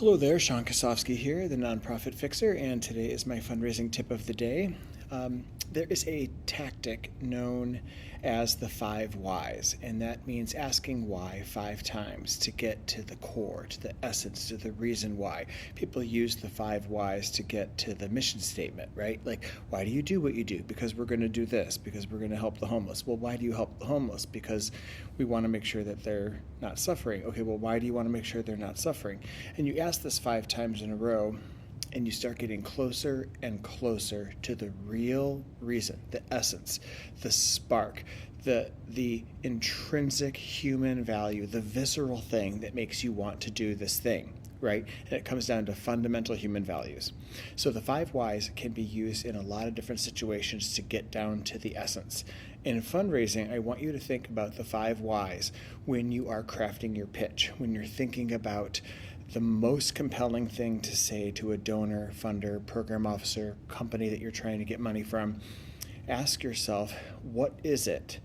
Hello there, Sean Kosofsky here, the Nonprofit Fixer, and today is my fundraising tip of the day. There is a tactic known as the 5 whys, and that means asking why 5 times to get to the core, to the essence, to the reason why. People use the 5 whys to get to the mission statement, right? Like, why do you do what you do? Because we're going to do this, because we're going to help the homeless. Well, why do you help the homeless? Because we want to make sure that they're not suffering. Okay, well, why do you want to make sure they're not suffering? And you ask this 5 times in a row, and you start getting closer and closer to the real reason, the essence, the spark, the intrinsic human value, the visceral thing that makes you want to do this thing, right? And it comes down to fundamental human values. So the 5 whys can be used in a lot of different situations to get down to the essence. In fundraising, I want you to think about the 5 whys when you are crafting your pitch, when you're thinking about the most compelling thing to say to a donor, funder, program officer, company that you're trying to get money from. Ask yourself, what is it?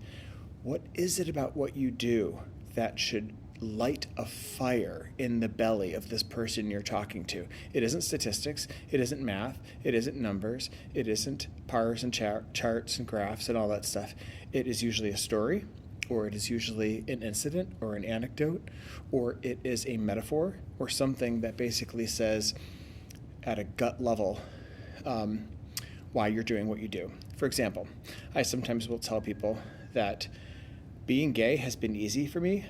What is it about what you do that should light a fire in the belly of this person you're talking to? It isn't statistics, it isn't math, it isn't numbers, it isn't pars and charts and graphs and all that stuff. It is usually a story, or it is usually an incident or an anecdote, or it is a metaphor or something that basically says at a gut level why you're doing what you do. For example, I sometimes will tell people that being gay has been easy for me,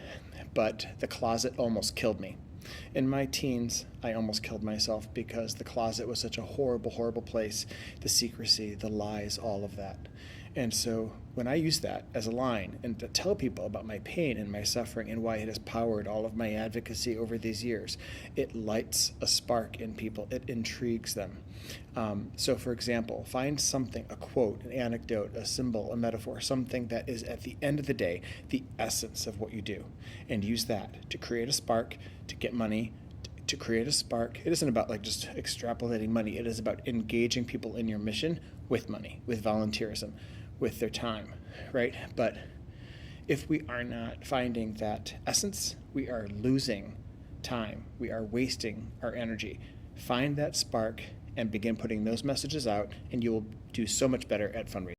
but the closet almost killed me. In my teens, I almost killed myself because the closet was such a horrible, horrible place. The secrecy, the lies, all of that. And so when I use that as a line and to tell people about my pain and my suffering and why it has powered all of my advocacy over these years, it lights a spark in people. It intrigues them. So for example, find something, a quote, an anecdote, a symbol, a metaphor, something that is at the end of the day, the essence of what you do, and use that to create a spark, to get money, to create a spark. It isn't about like just extrapolating money. It is about engaging people in your mission with money, with volunteerism, with their time, right? But if we are not finding that essence, we are losing time. We are wasting our energy. Find that spark and begin putting those messages out, and you will do so much better at fundraising.